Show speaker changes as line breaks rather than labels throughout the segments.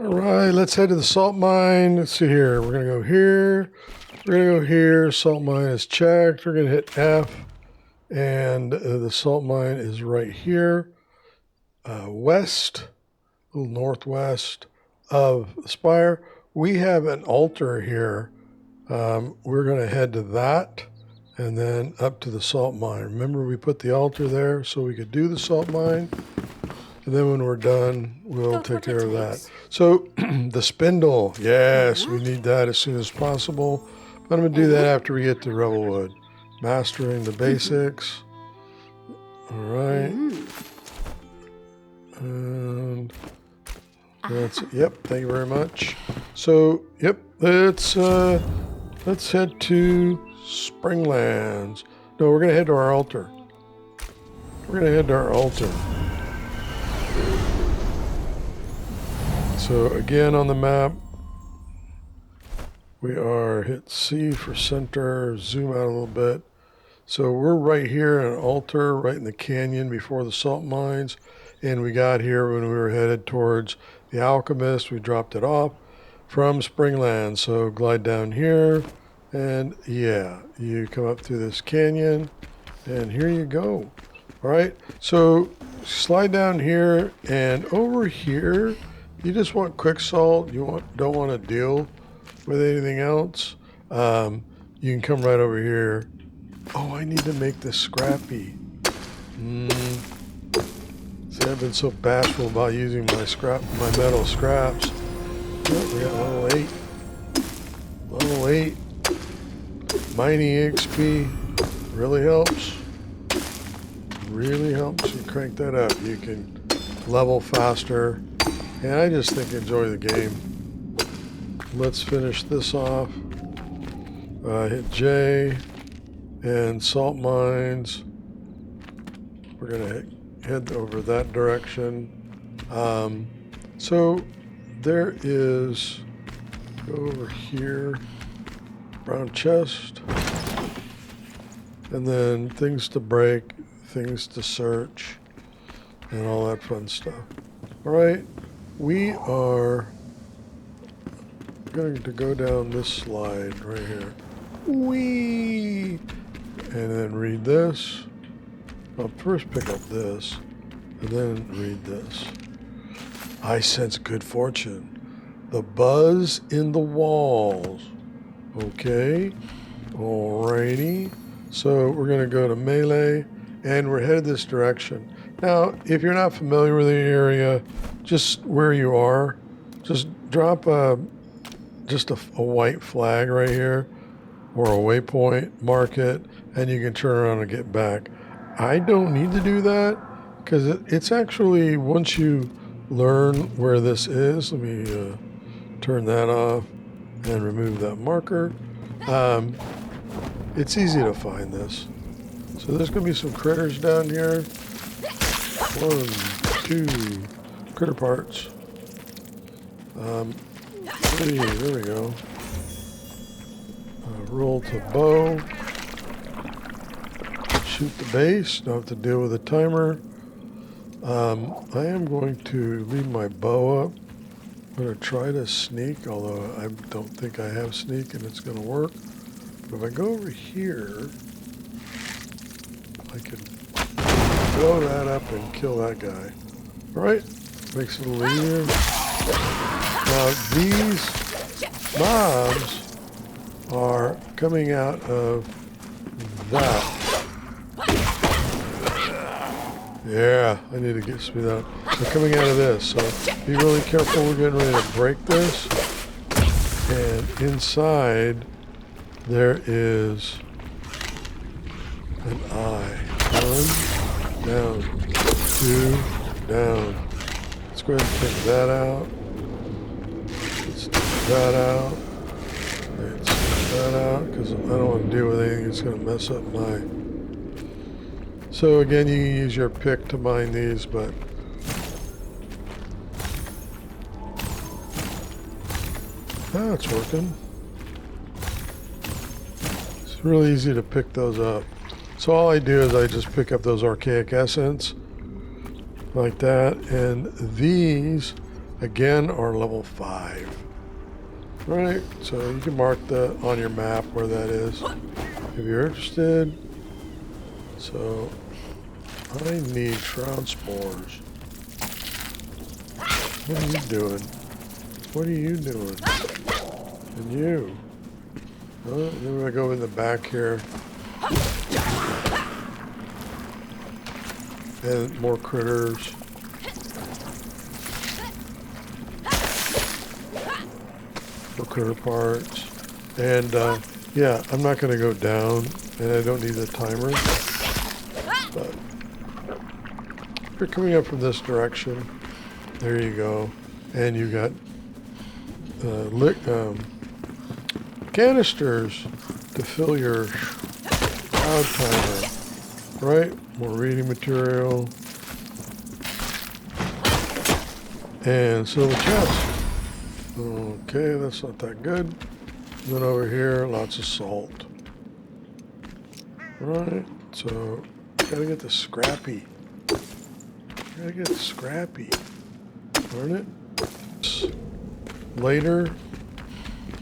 All right, let's head to the salt mine. Let's see here. We're going to go here. We're going to go here. Salt mine is checked. We're going to hit F. And the salt mine is right here. West, a little northwest of the spire. We have an altar here. We're going to head to that and then up to the salt mine. Remember, we put the altar there so we could do the salt mine. And then when we're done, we'll take care of that. So the spindle, yes, we need that as soon as possible. But I'm going to do that after we get to Revelwood. Mastering the basics. All right. And that's it. Yep, thank you very much. So, yep, let's head to Springlands. No, we're going to head to our altar. We're going to head to our altar. So again on the map, we are hit C for center, zoom out a little bit. So we're right here in an altar, right in the canyon before the salt mines. And we got here when we were headed towards the Alchemist. We dropped it off from Springland. So glide down here and yeah, you come up through this canyon and here you go. All right, so slide down here and over here, you just want quick salt. You don't want to deal with anything else. You can come right over here. Oh, I need to make this scrappy. See, I've been so bashful about using my metal scraps. Oh, we got level 8. Level 8. Mining XP really helps. Really helps you crank that up. You can level faster. And I just think enjoy the game. Let's finish this off. Hit J and salt mines. We're gonna head over that direction. So there is, go over here, brown chest, and then things to break, things to search, and all that fun stuff. All right. We are going to go down this slide right here. Whee! And then read this. I'll first pick up this, and then read this. I sense good fortune. The buzz in the walls. Okay. Alrighty. So we're going to go to melee, and we're headed this direction. Now, if you're not familiar with the area, just where you are, just drop a white flag right here or a waypoint, mark it, and you can turn around and get back. I don't need to do that because it's actually, once you learn where this is, let me turn that off and remove that marker. It's easy to find this. So there's going to be some critters down here. 1, 2, critter parts. 3, there we go. Roll to bow. Shoot the base, don't have to deal with a timer. I am going to leave my bow up. I'm going to try to sneak, although I don't think I have sneak and it's going to work. But if I go over here, I can blow that up and kill that guy. All right, makes it a little easier. Now these mobs are coming out of that. Yeah, I need to get speed up. They're coming out of this, so be really careful. We're getting ready to break this. And inside there is an eye. 1, down, 2, down. Let's go ahead and take that out. Let's take that out. Let's take that out because I don't want to deal with anything that's going to mess up my... So again, you can use your pick to mine these, but... Ah, it's working. It's really easy to pick those up. So all I do is I just pick up those archaic essence like that, and these again are level 5. Right, so you can mark that on your map where that is if you're interested. So I need shroud spores. What are you doing? What are you doing? And you? Then we're gonna go in the back here. And more critters. More critter parts. And yeah, I'm not gonna go down, and I don't need a timer. But if you're coming up from this direction, there you go. And you got canisters to fill your shroud timer. Right? More reading material. And silver chest. Okay, that's not that good. And then over here, lots of salt. Right, so gotta get the scrappy. Gotta get the scrappy. Darn it. Later,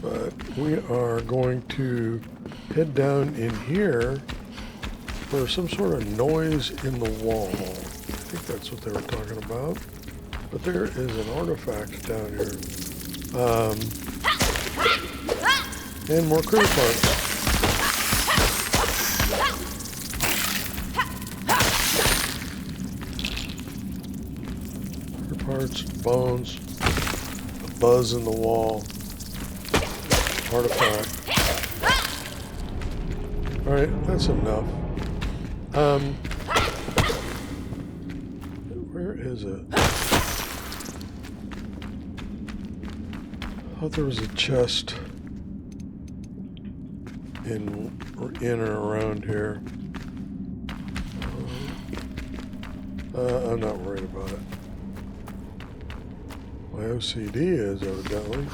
but we are going to head down in here for some sort of noise in the wall. I think that's what they were talking about. But there is an artifact down here. And more critter parts. Critter parts, bones, a buzz in the wall, artifact. Alright, that's enough. Where is it? I thought there was a chest in or around here. I'm not worried about it. My OCD is evidently.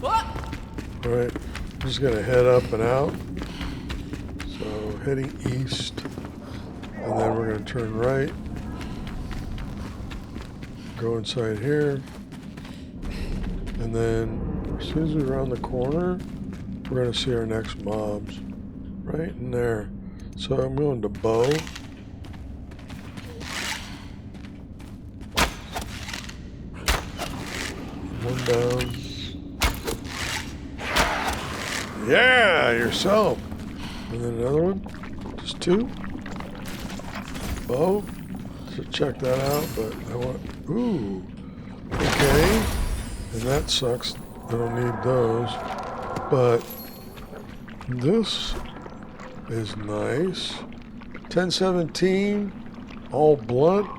Alright, I'm just gonna head up and out. So heading east, and then we're gonna turn right. Go inside here. And then, as soon as we round the corner, we're going to see our next mobs. Right in there. So I'm going to bow. One down. Yeah, yourself. And then another one. Just 2. Bow. So check that out, but I want... Ooh. Okay. And that sucks. I don't need those. But this is nice. 1017. All blunt.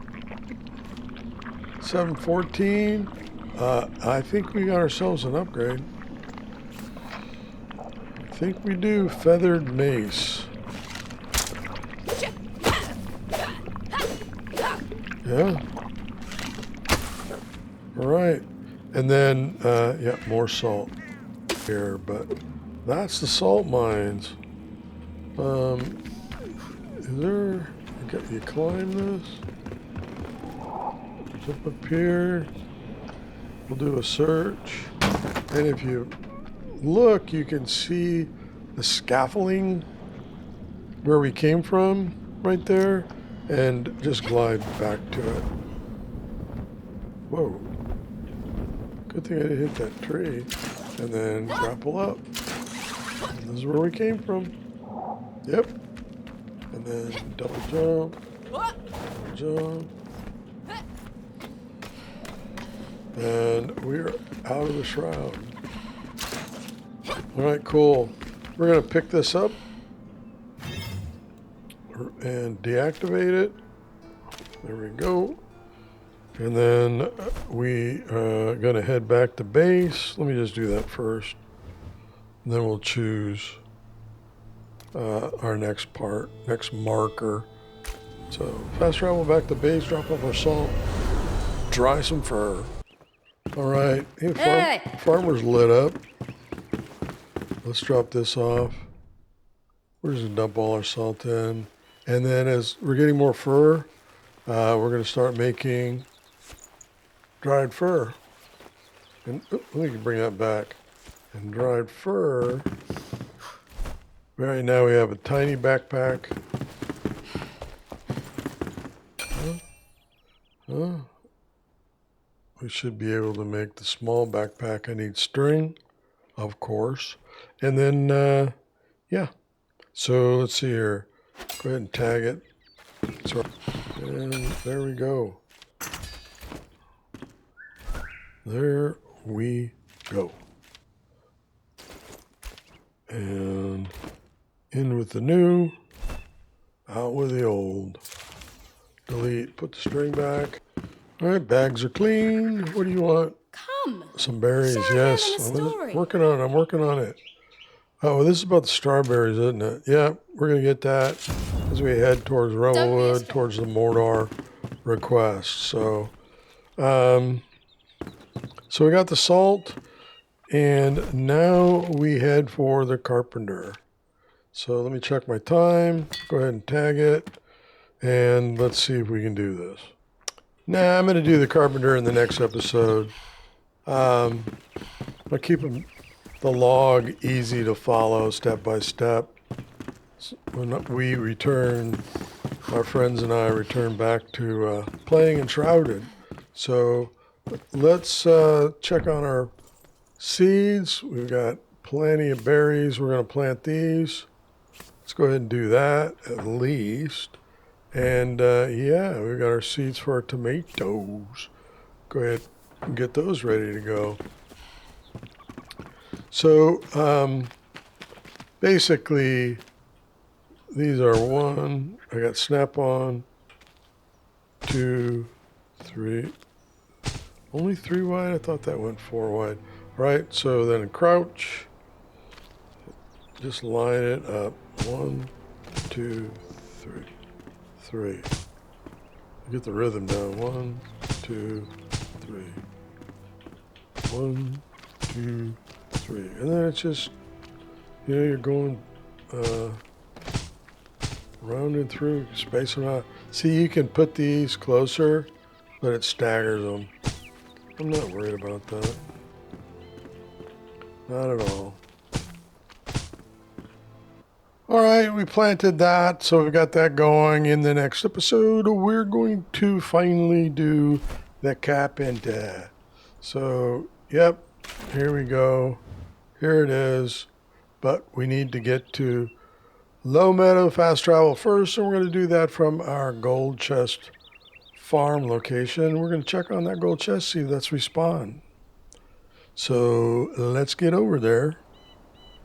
714. I think we got ourselves an upgrade. I think we do. Feathered mace. Yeah. All right. And then, yeah, more salt here, but that's the salt mines. Is there, you climb this? Jump up here. We'll do a search. And if you look, you can see the scaffolding where we came from right there, and just glide back to it. Whoa. Good thing I didn't hit that tree. And then grapple up. And this is where we came from. Yep. And then double jump. Double jump. And we're out of the shroud. Alright, cool. We're going to pick this up and deactivate it. There we go. And then we are going to head back to base. Let me just do that first. And then we'll choose our next part, next marker. So fast travel back to base, drop off our salt, dry some fur. All right, hey, farmer's lit up. Let's drop this off. We're just gonna dump all our salt in. And then as we're getting more fur, we're gonna start making dried fur. And we can bring that back. And dried fur. Right now we have a tiny backpack. We should be able to make the small backpack. I need string, of course. And then, yeah. So let's see here. Go ahead and tag it. So, and there we go. There we go. And in with the new, out with the old. Delete, put the string back. All right, bags are clean. What do you want?
Come.
Some berries,
Share
yes.
I'm
working on it. I'm working on it. Oh, this is about the strawberries, isn't it? Yeah, we're going to get that as we head towards Revelwood, towards the Mordor request. So we got the salt, and now we head for the carpenter. So let me check my time. Go ahead and tag it, and let's see if we can do this. Nah, I'm going to do the carpenter in the next episode. I'll keep the log easy to follow step by step. When we return, our friends and I return back to playing Enshrouded. So let's check on our seeds. We've got plenty of berries. We're going to plant these. Let's go ahead and do that at least. And yeah, we've got our seeds for our tomatoes. Go ahead and get those ready to go. So basically, these are one. I got snap-on, 2, 3. Only 3 wide? I thought that went 4 wide. Right, so then crouch. Just line it up. 1, 2, 3. 3. Get the rhythm down. 1, 2, 3. 1, 2, 3. And then it's just, you're going rounding through, spacing out. See, you can put these closer, but it staggers them. I'm not worried about that. Not at all. All right, we planted that, so we've got that going. In the next episode, we're going to finally do the carpenter. So, yep, here we go. Here it is. But we need to get to Low Meadow fast travel first, and we're going to do that from our gold chest farm location. We're going to check on that gold chest, see if that's respawned. So let's get over there.